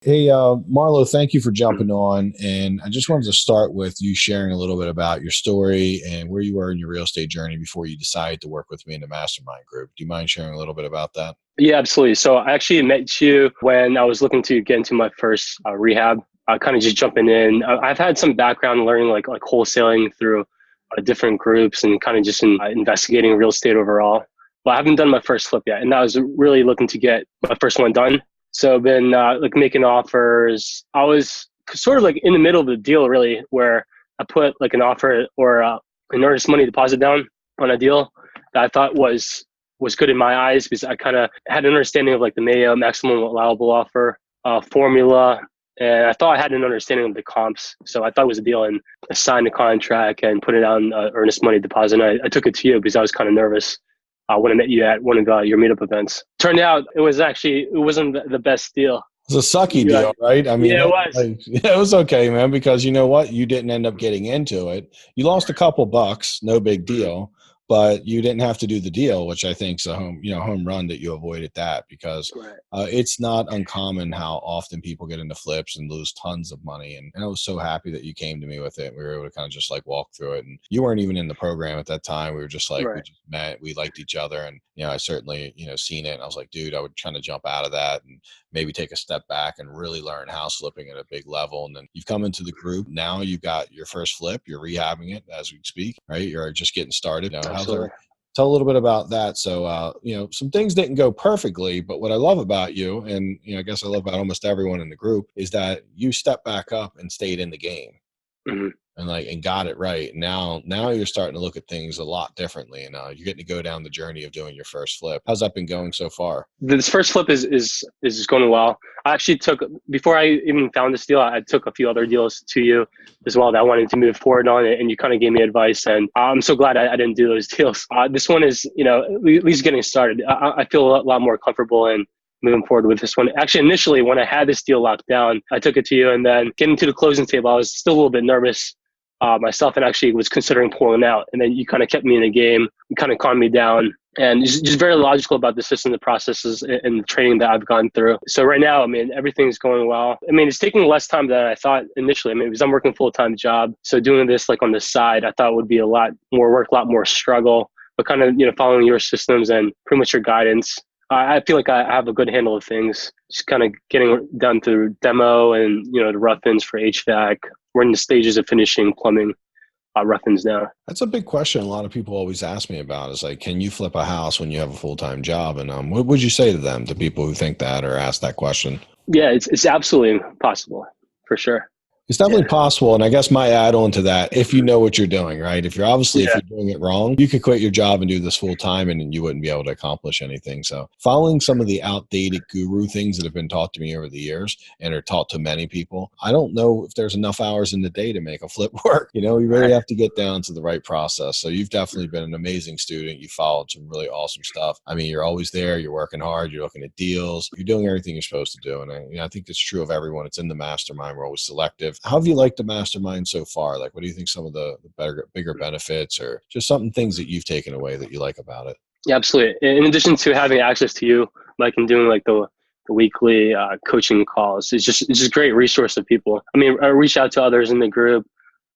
Hey, Marlow, thank you for jumping on. And I just wanted to start with you sharing a little bit about your story and where you were in your real estate journey before you decided to work with me in the Mastermind group. Do you mind sharing a little bit about that? Yeah, absolutely. So I actually met you when I was looking to get into my first rehab. Kind of just jumping in. I've had some background learning like wholesaling through different groups and kind of just investigating real estate overall. But I haven't done my first flip yet, and I was really looking to get my first one done. So I've been like making offers. I was sort of like in the middle of the deal, really, where I put like an offer or an earnest money deposit down on a deal that I thought was good in my eyes because I kind of had an understanding of like the Mayo maximum allowable offer formula. And I thought I had an understanding of the comps. So I thought it was a deal and I signed a contract and put it on earnest money deposit. And I took it to you because I was kind of nervous when I met you at one of your meetup events. Turned out it wasn't the best deal. It's a sucky Yeah, deal, right? I mean, yeah, it was. yeah, it was okay, man, because you know what? You didn't end up getting into it. You lost a couple bucks, no big Mhm. deal, but you didn't have to do the deal, which I think is a home run that you avoided that because Right. it's not uncommon how often people get into flips and lose tons of money. And I was so happy that you came to me with it. We were able to kind of just like walk through it. And you weren't even in the program at that time. We were just like, we Right. just met, we liked each other. And, I certainly, seen it. And I was like, dude, I would try to jump out of that and maybe take a step back and really learn house flipping at a big level. And then you've come into the group. Now you've got your first flip. You're rehabbing it as we speak, right? You're just getting started. How's Absolutely. every Tell a little bit about that. So, some things didn't go perfectly, but what I love about you, and I guess I love about almost everyone in the group, is that you stepped back up and stayed in the game Mhm. and got it right. Now you're starting to look at things a lot differently, and you're getting to go down the journey of doing your first flip. How's that been going so far? This first flip is going well. I actually took before I even found this deal. I took a few other deals to you as well that I wanted to move forward on it, and you kind of gave me advice. And I'm so glad I didn't do those deals. This one is, at least getting started. I feel a lot more comfortable in moving forward with this one. Actually, initially when I had this deal locked down, I took it to you, and then getting to the closing table, I was still a little bit nervous myself, and actually was considering pulling out. And then you kind of kept me in the game, you kind of calmed me down and just very logical about the system, the processes, and the training that I've gone through. So right now, I mean, everything's going well. I mean, it's taking less time than I thought initially. I mean, because I'm working full-time job, so doing this like on the side, I thought would be a lot more work, a lot more struggle. But kind of following your systems and pretty much your guidance, I feel like I have a good handle of things. Just kind of getting done through demo and the rough-ins for HVAC. We're in the stages of finishing plumbing rough-ins now. That's a big question. A lot of people always ask me about is like, can you flip a house when you have a full time job? And what would you say to them, to people who think that or ask that question? Yeah, it's absolutely possible for sure. It's definitely Yeah. possible. And I guess my add on to that, if you know what you're doing, right? If Yeah. you're doing it wrong, you could quit your job and do this full time and you wouldn't be able to accomplish anything. So following some of the outdated guru things that have been taught to me over the years and are taught to many people, I don't know if there's enough hours in the day to make a flip work. You really Right. have to get down to the right process. So you've definitely been an amazing student. You followed some really awesome stuff. I mean, you're always there. You're working hard. You're looking at deals. You're doing everything you're supposed to do. And I think it's true of everyone. It's in the mastermind. We're always selective. How have you liked the mastermind so far? Like, what do you think some of the bigger benefits or just something things that you've taken away that you like about it? Yeah, absolutely. In addition to having access to you, like and doing like the weekly coaching calls, it's just a great resource of people. I mean, I reach out to others in the group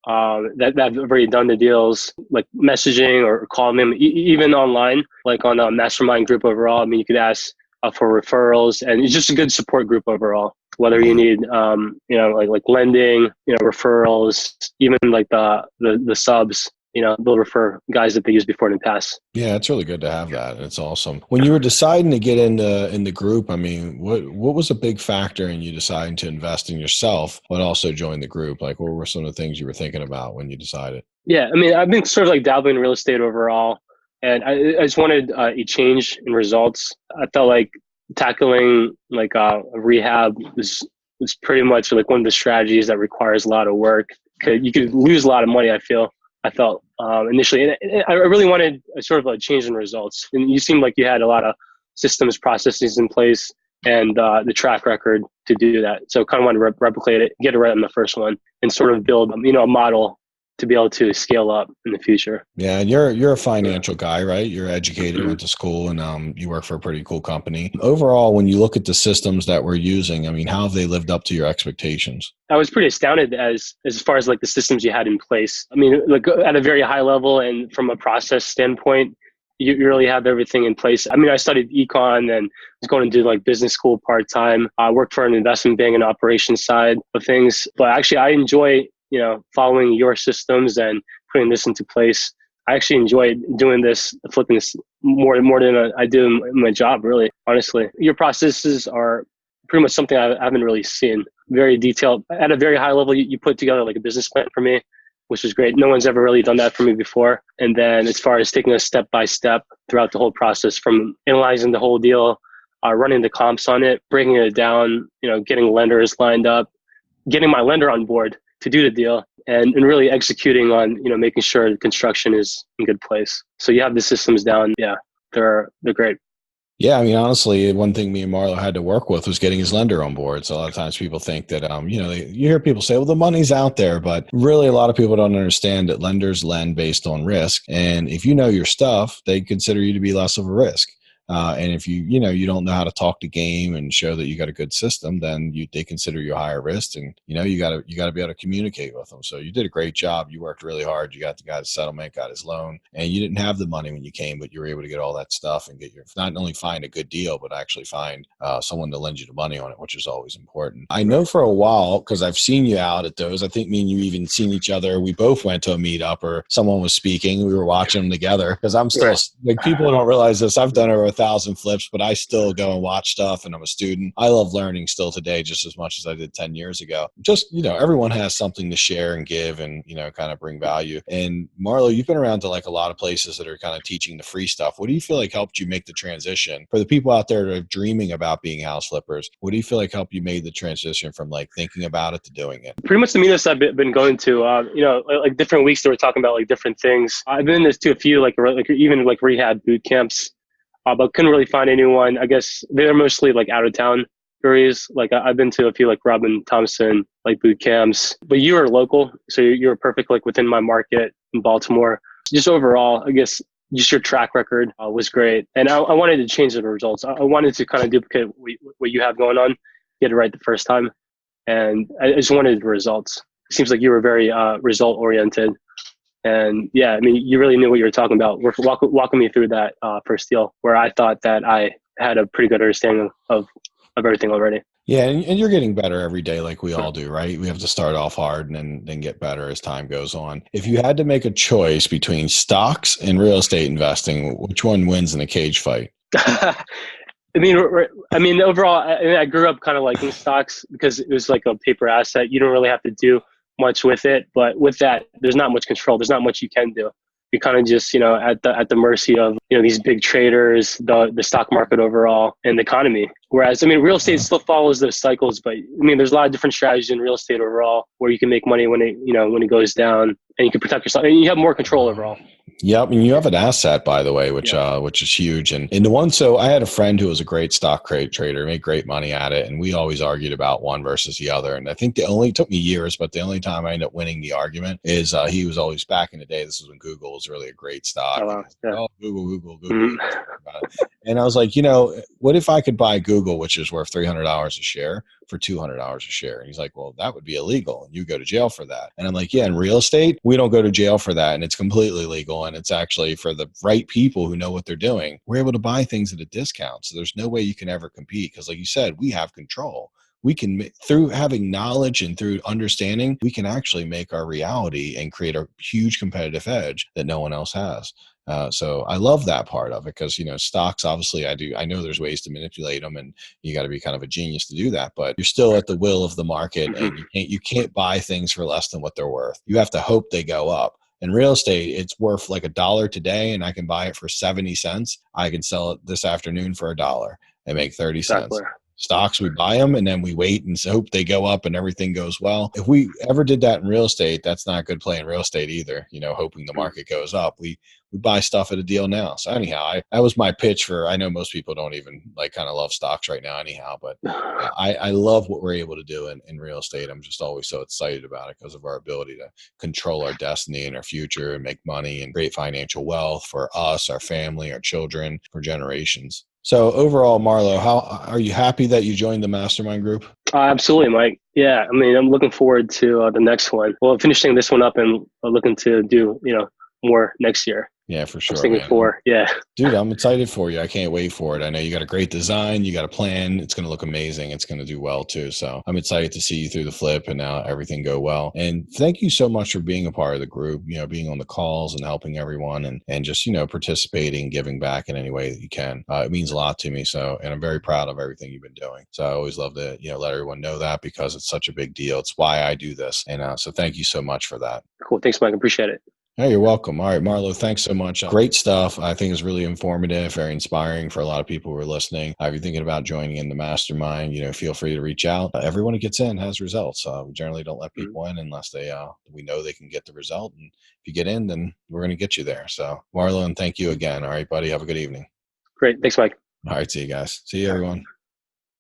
that have already done the deals, like messaging or calling them, even online, like on a mastermind group overall. I mean, you could ask for referrals, and it's just a good support group overall. Whether you Yeah. need, like lending, referrals, even like the subs, they'll refer guys that they used before in the past. Yeah, it's really good to have that. It's awesome. When you were deciding to get in the group, I mean, what was a big factor in you deciding to invest in yourself, but also join the group? Like, what were some of the things you were thinking about when you decided? Yeah, I mean, I've been sort of like dabbling in real estate overall, and I just wanted a change in results. I felt like tackling like a rehab was pretty much like one of the strategies that requires a lot of work. You could lose a lot of money. I felt initially, and I really wanted a sort of a change in results. And you seemed like you had a lot of systems, processes in place, and the track record to do that. So kind of wanted to replicate it, get it right on the first one, and sort of build a model to be able to scale up in the future. Yeah, and you're a financial guy, right? You're educated, went to school, and you work for a pretty cool company. Overall, when you look at the systems that we're using, I mean, how have they lived up to your expectations? I was pretty astounded as far as like the systems you had in place. I mean, like at a very high level and from a process standpoint, you really have everything in place. I mean, I studied econ and was going to do like business school part time. I worked for an investment bank and operations side of things, but actually I enjoy, following your systems and putting this into place. I actually enjoy doing this, flipping this more than I do in my job, really, honestly. Your processes are pretty much something I haven't really seen. Very detailed. At a very high level, you put together like a business plan for me, which is great. No one's ever really done that for me before. And then as far as taking us step by step throughout the whole process, from analyzing the whole deal, running the comps on it, breaking it down, getting lenders lined up, getting my lender on board to do the deal, and really executing on, making sure the construction is in good place. So you have the systems down. Yeah, they're great. Yeah, I mean, honestly, one thing me and Marlow had to work with was getting his lender on board. So a lot of times people think that, you hear people say, well, the money's out there, but really a lot of people don't understand that lenders lend based on risk. And if you know your stuff, they consider you to be less of a risk. And if you don't know how to talk the game and show that you got a good system, then they consider you a higher risk, and you got to be able to communicate with them. So you did a great job. You worked really hard. You got the guy's settlement, got his loan, and you didn't have the money when you came, but you were able to get all that stuff and not only find a good deal, but actually find someone to lend you the money on it, which is always important. I know for a while, because I've seen you out at those. I think me and you even seen each other. We both went to a meetup or someone was speaking. We were watching them together, because I'm still like, people don't realize this. I've done over 1,000 flips, but I still go and watch stuff, and I'm a student. I love learning still today just as much as I did 10 years ago. Just, everyone has something to share and give and, kind of bring value. And Marlow, you've been around to like a lot of places that are kind of teaching the free stuff. What do you feel like helped you make the transition for the people out there that are dreaming about being house flippers? What do you feel like helped you make the transition from like thinking about it to doing it? Pretty much the meetups I've been going to, like different weeks that we're talking about like different things. I've been to a few like even like rehab boot camps. But couldn't really find anyone. I guess they're mostly like out of town areas. Like I've been to a few like Robin Thompson like boot camps, but you are local, so you're perfect like within my market in Baltimore. Just overall, I guess just your track record was great, and I wanted to change the results. I wanted to kind of duplicate what you have going on, get it right the first time, and I just wanted the results. It seems like you were very result oriented. And yeah, I mean, you really knew what you were talking about. Walking me through that first deal where I thought that I had a pretty good understanding of everything already. Yeah, and you're getting better every day like we all do, right? We have to start off hard and then get better as time goes on. If you had to make a choice between stocks and real estate investing, which one wins in a cage fight? I mean, overall, I grew up kind of liking stocks because it was like a paper asset. You don't really have to do much with it, but with that, there's not much control. There's not much you can do. You're kind of just, at the mercy of, these big traders, the stock market overall, and the economy. Whereas, I mean, real estate still follows those cycles, but I mean, there's a lot of different strategies in real estate overall where you can make money when it goes down, and you can protect yourself, and you have more control overall. Yep, and you have an asset, by the way, which is huge. And so I had a friend who was a great stock trader, made great money at it, and we always argued about one versus the other. And I think it took me years, but the only time I ended up winning the argument is he was always, back in the day, this was when Google was really a great stock. Oh, wow. Yeah. Oh, Google. Mm-hmm. And I was like, what if I could buy Google, which is worth $300 a share, for $200 a share? And he's like, well, that would be illegal, and you go to jail for that. And I'm like, yeah, in real estate, we don't go to jail for that, and it's completely legal, and it's actually for the right people who know what they're doing. We're able to buy things at a discount, so there's no way you can ever compete, because like you said, we have control. We can, through having knowledge and through understanding, we can actually make our reality and create a huge competitive edge that no one else has. So I love that part of it, because, stocks, obviously I know there's ways to manipulate them, and you got to be kind of a genius to do that, but you're still at the will of the market, mm-hmm. and you can't buy things for less than what they're worth. You have to hope they go up. In real estate, it's worth like $1 today, and I can buy it for 70 cents. I can sell it this afternoon for $1 and make 30 cents. stocks, we buy them and then we wait and hope they go up and everything goes well. If we ever did that in real estate, that's not good play in real estate either, hoping the market goes up. We buy stuff at a deal now. So anyhow, that was my pitch for, I know most people don't even like kind of love stocks right now anyhow, but I love what we're able to do in real estate. I'm just always so excited about it because of our ability to control our destiny and our future and make money and create financial wealth for us, our family, our children, for generations. So overall, Marlow, how are you happy that you joined the Mastermind group? Absolutely, Mike. Yeah, I mean, I'm looking forward to the next one. Well, finishing this one up and looking to do, more next year. Yeah, for I was sure, thinking man. four. Yeah. Dude, I'm excited for you. I can't wait for it. I know you got a great design. You got a plan. It's going to look amazing. It's going to do well too. So I'm excited to see you through the flip and now everything go well. And thank you so much for being a part of the group, being on the calls and helping everyone and just, participating, giving back in any way that you can. It means a lot to me. So, and I'm very proud of everything you've been doing. So I always love to, let everyone know that because it's such a big deal. It's why I do this. And so thank you so much for that. Cool. Thanks, Mike. Appreciate it. Hey, you're welcome. All right, Marlo, thanks so much. Great stuff. I think it's really informative, very inspiring for a lot of people who are listening. If you're thinking about joining in the mastermind, feel free to reach out. Everyone who gets in has results. We generally don't let people in unless we know they can get the result. And if you get in, then we're going to get you there. So, Marlon, thank you again. All right, buddy. Have a good evening. Great. Thanks, Mike. All right, see you guys. See you, everyone.